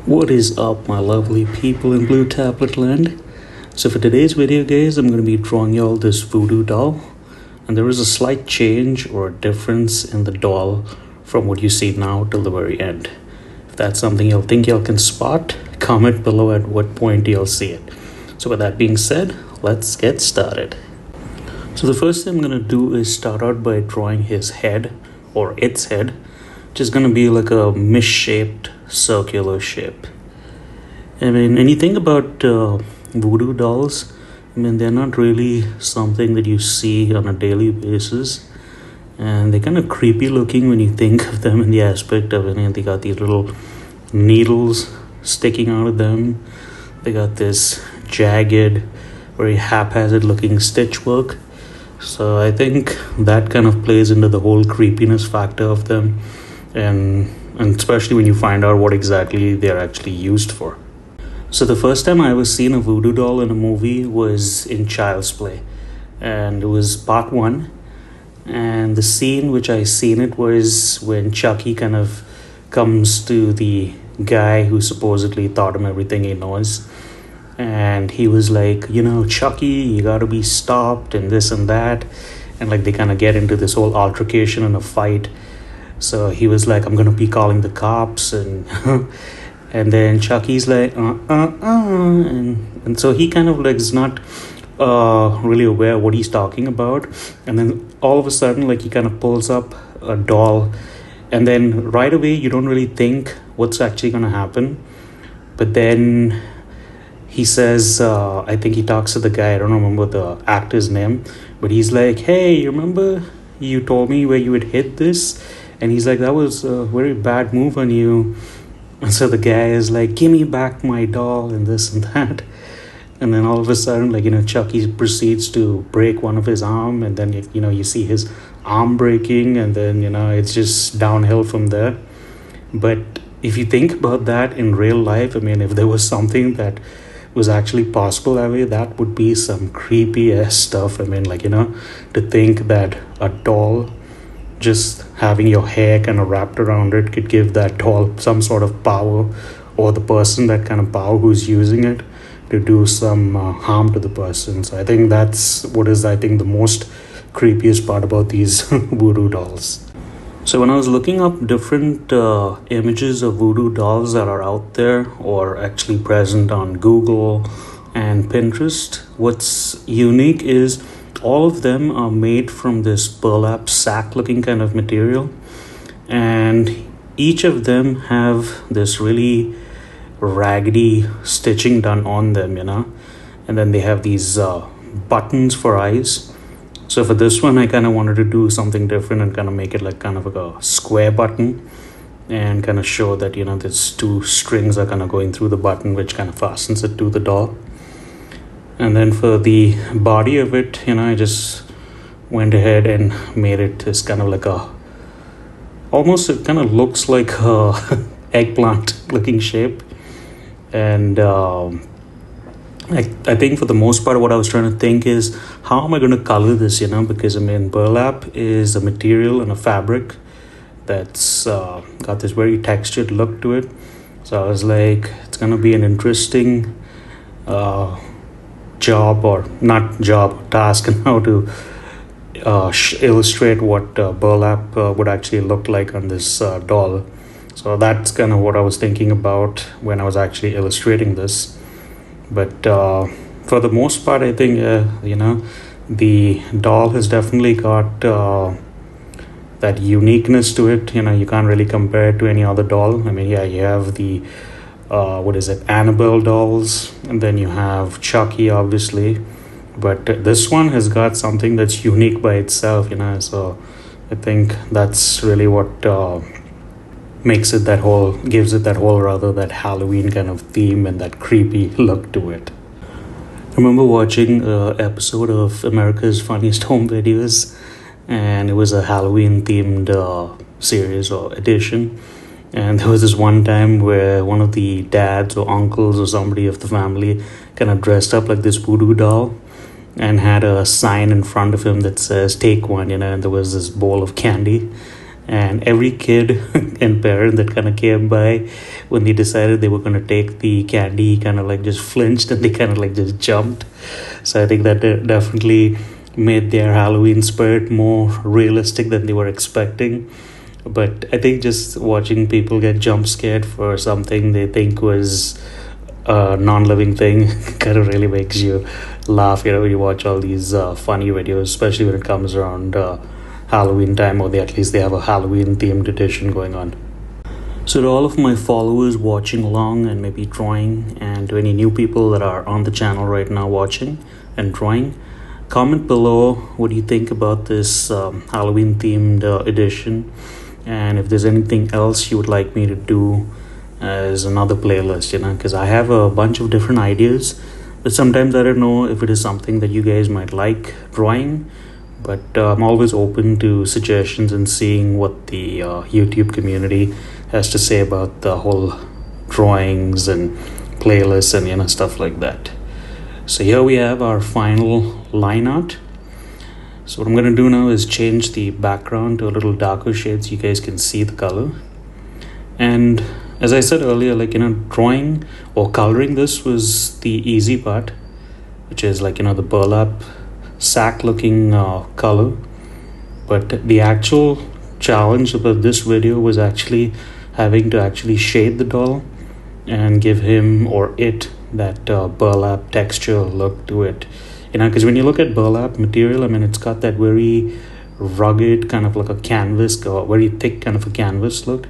What is up, my lovely people in Blue Tablet land? So for today's video, guys, I'm going to be drawing y'all this voodoo doll, and there is a slight change or a difference in the doll from what you see now till the very end. If that's something y'all think y'all can spot, comment below at what point y'all see it. So with that being said, let's get started. So the first thing I'm going to do is start out by drawing his head, or its head, which is going to be like a misshaped circular shape. I mean, when you think about voodoo dolls, I mean, they're not really something that you see on a daily basis, and they're kind of creepy looking when you think of them in the aspect of, they got these little needles sticking out of them. They got this jagged, very haphazard looking stitch work. So I think that kind of plays into the whole creepiness factor of them, and especially when you find out what exactly they're actually used for. So the first time I ever seen a voodoo doll in a movie was in Child's Play, and it was part 1. And the scene which I seen it was when Chucky kind of comes to the guy who supposedly taught him everything he knows, and he was like, Chucky, you gotta be stopped and this and that, and like they kind of get into this whole altercation and a fight. So he was like, I'm gonna be calling the cops, and and then Chucky's like, and so he kind of like is not really aware of what he's talking about, and then all of a sudden, like, he kind of pulls up a doll, and then right away you don't really think what's actually gonna happen, but then he says, I think he talks to the guy, I don't remember the actor's name, but he's like, hey, you remember you told me where you would hit this? And he's like, that was a very bad move on you. And so the guy is like, give me back my doll and this and that. And then all of a sudden, like, Chucky proceeds to break one of his arm, and then, you see his arm breaking, and then, it's just downhill from there. But if you think about that in real life, I mean, if there was something that was actually possible that way, that would be some creepy ass stuff. I mean, like, to think that a doll, just having your hair kind of wrapped around it, could give that doll some sort of power, or the person that kind of power who's using it to do some harm to the person. So I think that's what is, the most creepiest part about these voodoo dolls. So when I was looking up different images of voodoo dolls that are out there or actually present on Google and Pinterest, what's unique is all of them are made from this burlap sack looking kind of material, and each of them have this really raggedy stitching done on them, and then they have these buttons for eyes. So for this one, I kind of wanted to do something different and kind of make it like kind of like a square button, and kind of show that, these 2 strings are kind of going through the button, which kind of fastens it to the doll. And then for the body of it, I just went ahead and made it this kind of like almost it kind of looks like a eggplant looking shape. And I think for the most part, what I was trying to think is, how am I going to color this, because burlap is a material and a fabric that's got this very textured look to it. So I was like, it's going to be an interesting task and how to illustrate what burlap would actually look like on this doll. So that's kind of what I was thinking about when I was actually illustrating this. But for the most part, I think the doll has definitely got that uniqueness to it. You can't really compare it to any other doll. I mean, yeah, you have the Annabelle dolls, and then you have Chucky, obviously, but this one has got something that's unique by itself, so I think that's really what gives it that whole Halloween kind of theme and that creepy look to it. I remember watching an episode of America's Funniest Home Videos, and it was a Halloween themed series or edition. And there was this one time where one of the dads or uncles or somebody of the family kind of dressed up like this voodoo doll and had a sign in front of him that says, take one, and there was this bowl of candy. And every kid and parent that kind of came by, when they decided they were going to take the candy, kind of like just flinched and they kind of like just jumped. So I think that definitely made their Halloween spirit more realistic than they were expecting. But I think just watching people get jump scared for something they think was a non-living thing kind of really makes you laugh, when you watch all these funny videos, especially when it comes around Halloween time, or at least they have a Halloween themed edition going on. So to all of my followers watching along and maybe drawing, and to any new people that are on the channel right now watching and drawing, comment below what do you think about this Halloween themed edition, and if there's anything else you would like me to do as another playlist, because I have a bunch of different ideas, but sometimes I don't know if it is something that you guys might like drawing. But I'm always open to suggestions and seeing what the YouTube community has to say about the whole drawings and playlists and stuff like that. So here we have our final line art. So what I'm going to do now is change the background to a little darker shade so you guys can see the color. And as I said earlier, drawing or coloring this was the easy part, which is the burlap sack looking color. But the actual challenge about this video was actually having to actually shade the doll and give him or it that burlap texture look to it, because when you look at burlap material, it's got that very rugged kind of like a canvas, or very thick kind of a canvas look.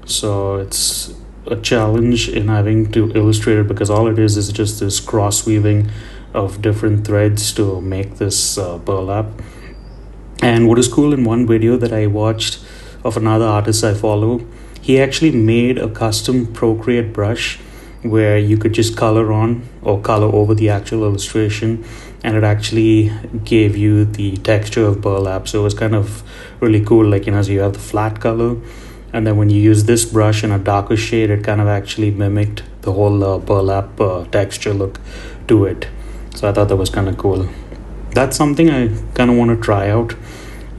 So it's a challenge in having to illustrate it, because all it is just this cross weaving of different threads to make this burlap. And what is cool, in one video that I watched of another artist I follow, he actually made a custom Procreate brush where you could just color on or color over the actual illustration, and it actually gave you the texture of burlap. So it was kind of really cool, so you have the flat color, and then when you use this brush in a darker shade, it kind of actually mimicked the whole burlap texture look to it. So I thought that was kind of cool. That's something I kind of want to try out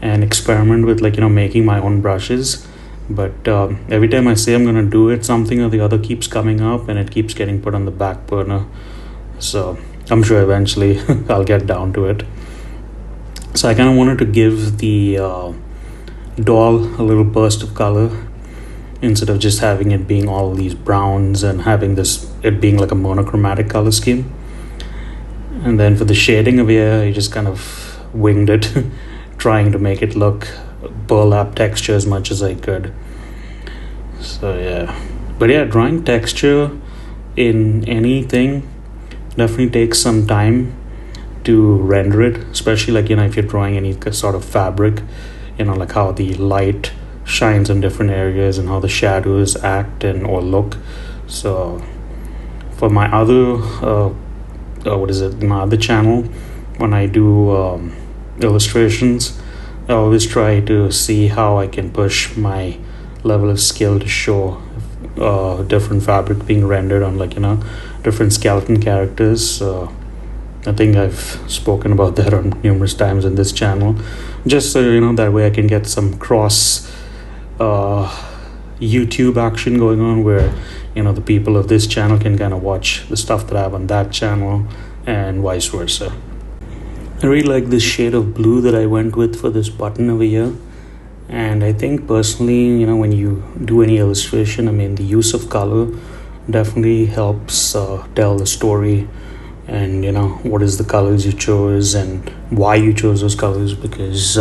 and experiment with, making my own brushes. But every time I say I'm going to do it, something or the other keeps coming up and it keeps getting put on the back burner. So I'm sure eventually I'll get down to it. So I kind of wanted to give the doll a little burst of color, instead of just having it being all these browns and having it being like a monochromatic color scheme. And then for the shading of here, I just kind of winged it, trying to make it look burlap texture as much as I could. So yeah, but yeah, drawing texture in anything definitely takes some time to render it, especially if you're drawing any sort of fabric, like how the light shines in different areas and how the shadows act or look. So for my other my other channel, when I do illustrations, I always try to see how I can push my level of skill to show different fabric being rendered on different skeleton characters. I think I've spoken about that on numerous times in this channel, just so that way I can get some cross YouTube action going on, where the people of this channel can kind of watch the stuff that I have on that channel and vice versa. I really like this shade of blue that I went with for this button over here. And I think personally, when you do any illustration, the use of color definitely helps tell the story, and what is the colors you chose and why you chose those colors, because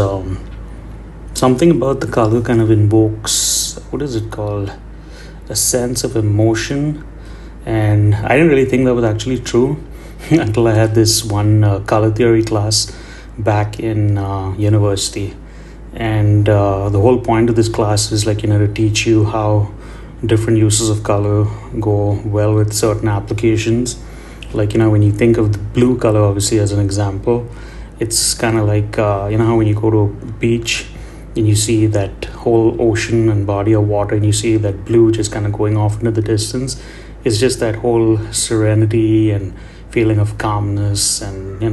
something about the color kind of invokes, what is it called, a sense of emotion. And I didn't really think that was actually true until I had this one color theory class back in university. And the whole point of this class is to teach you how different uses of color go well with certain applications. When you think of the blue color, obviously, as an example, it's kind of like how when you go to a beach and you see that whole ocean and body of water, and you see that blue just kind of going off into the distance, it's just that whole serenity and feeling of calmness. And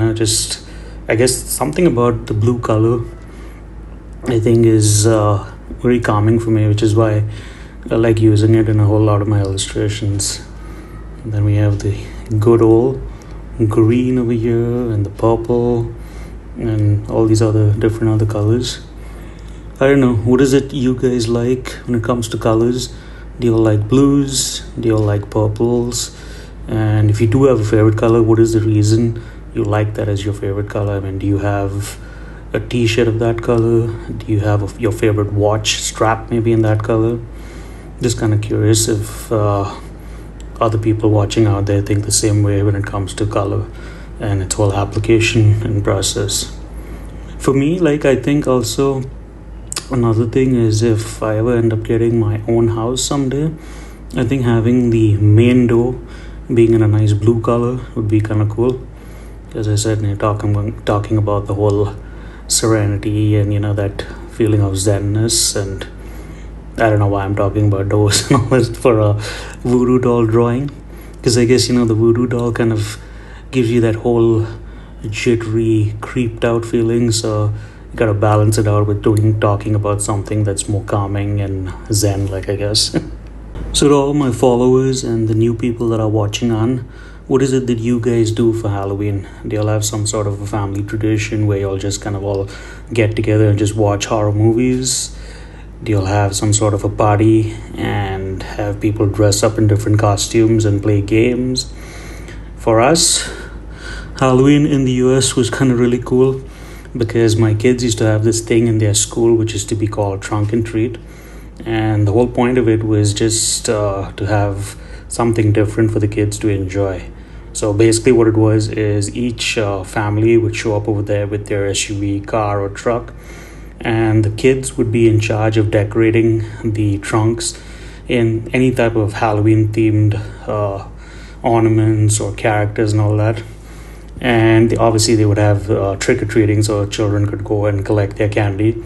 I guess something about the blue color, I think, is very calming for me, which is why I like using it in a whole lot of my illustrations. And then we have the good old green over here, and the purple, and all these other different other colors. I don't know, what is it you guys like when it comes to colors? Do you all like blues? Do you all like purples? And if you do have a favorite color, what is the reason you like that as your favorite color? I mean, do you have a t-shirt of that color? Do you have your favorite watch strap maybe in that color? Just kind of curious if other people watching out there think the same way when it comes to color and its whole application and process. For me, like, I think also another thing is, if I ever end up getting my own house someday, I think having the main door being in a nice blue color would be kind of cool. As I said, talking about the whole serenity and that feeling of zenness, and I don't know why I'm talking about doors and all this for a voodoo doll drawing, because I guess the voodoo doll kind of gives you that whole jittery, creeped out feeling, so you gotta balance it out with talking about something that's more calming and zen, like, I guess. So to all my followers and the new people that are watching on, what is it that you guys do for Halloween? Do y'all have some sort of a family tradition where y'all just kind of all get together and just watch horror movies? Do y'all have some sort of a party and have people dress up in different costumes and play games? For us, Halloween in the US was kind of really cool, because my kids used to have this thing in their school which is to be called trunk and treat, and the whole point of it was just to have something different for the kids to enjoy. So basically what it was is each family would show up over there with their SUV, car or truck, and the kids would be in charge of decorating the trunks in any type of Halloween themed ornaments or characters and all that. And obviously they would have trick-or-treating, so children could go and collect their candy.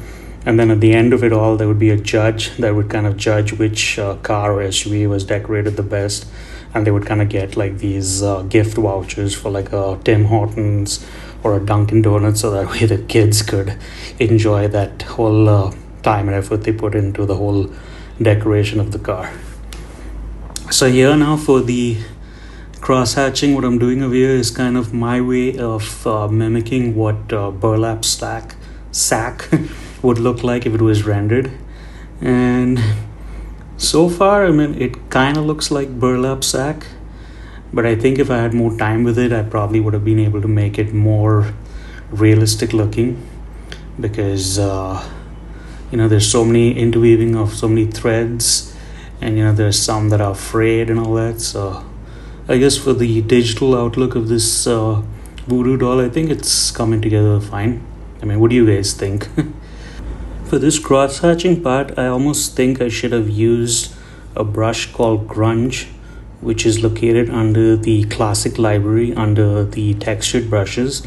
And then at the end of it all, there would be a judge that would kind of judge which car or SUV was decorated the best, and they would kind of get like these gift vouchers for like a Tim Hortons or a Dunkin' Donuts, so that way the kids could enjoy that whole time and effort they put into the whole decoration of the car. So here now for the cross-hatching, what I'm doing over here is kind of my way of mimicking what burlap sack would look like if it was rendered. And so far, I mean, it kind of looks like burlap sack, but I think if I had more time with it, I probably would have been able to make it more realistic looking, because there's so many interweaving of so many threads, and there's some that are frayed and all that. So I guess for the digital outlook of this voodoo doll, I think it's coming together fine. I mean, what do you guys think? For this cross-hatching part, I almost think I should have used a brush called Grunge, which is located under the classic library under the textured brushes.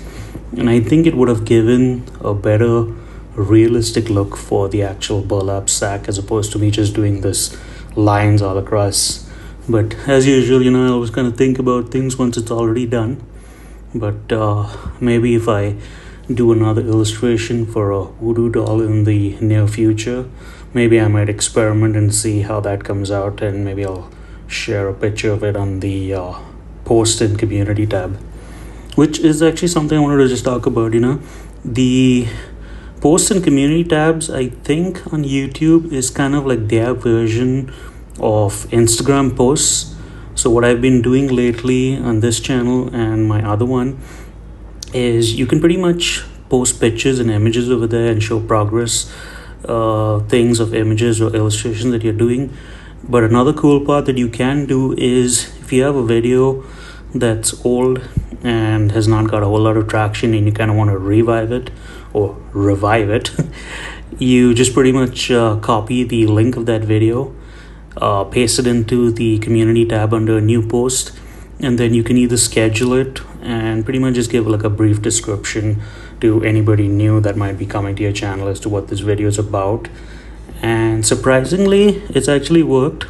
And I think it would have given a better realistic look for the actual burlap sack, as opposed to me just doing this lines all across. But as usual, I always kind of think about things once it's already done. But maybe if I do another illustration for a voodoo doll in the near future, maybe I might experiment and see how that comes out, and maybe I'll share a picture of it on the post and community tab, which is actually something I wanted to just talk about. The post and community tabs, I think on YouTube, is kind of like their version of Instagram posts. So what I've been doing lately on this channel and my other one is you can pretty much post pictures and images over there and show progress things of images or illustrations that you're doing. But another cool part that you can do is, if you have a video that's old and has not got a whole lot of traction and you kind of want to revive it or revive it, you just pretty much copy the link of that video, paste it into the community tab under a new post, and then you can either schedule it and pretty much just give like a brief description to anybody new that might be coming to your channel as to what this video is about. And surprisingly, it's actually worked,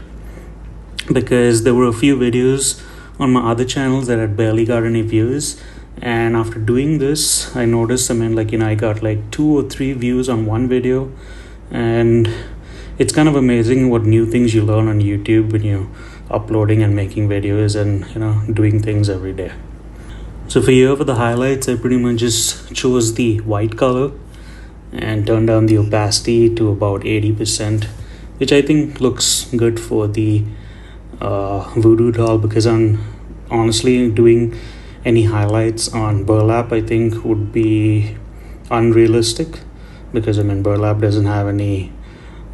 because there were a few videos on my other channels that had barely got any views, and after doing this I noticed, I got like 2 or 3 views on one video, and it's kind of amazing what new things you learn on YouTube when you're uploading and making videos and doing things every day. So for the highlights, I pretty much just chose the white color and turned down the opacity to about 80%, which I think looks good for the voodoo doll, because I'm honestly doing any highlights on burlap I think would be unrealistic, because burlap doesn't have any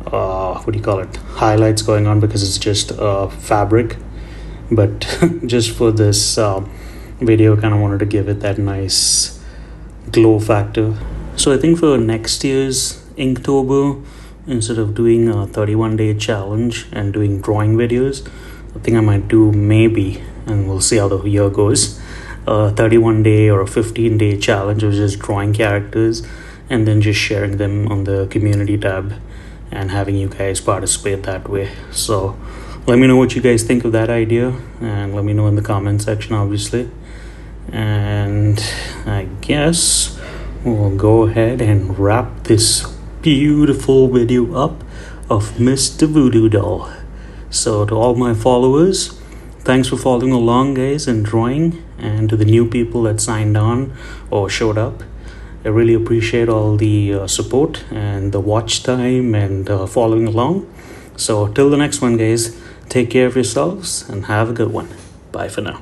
highlights going on, because it's just fabric. But just for this video, kind of wanted to give it that nice glow factor. So I think for next year's Inktober, instead of doing a 31-day challenge and doing drawing videos, I think I might do maybe, and we'll see how the year goes, a 31-day or a 15-day challenge of just drawing characters and then just sharing them on the community tab and having you guys participate that way. So let me know what you guys think of that idea, and let me know in the comment section, obviously. And I guess we'll go ahead and wrap this beautiful video up of Mr. Voodoo Doll. So to all my followers, thanks for following along, guys, and drawing. And to the new people that signed on or showed up, I really appreciate all the support and the watch time and following along. So till the next one, guys, take care of yourselves and have a good one. Bye for now.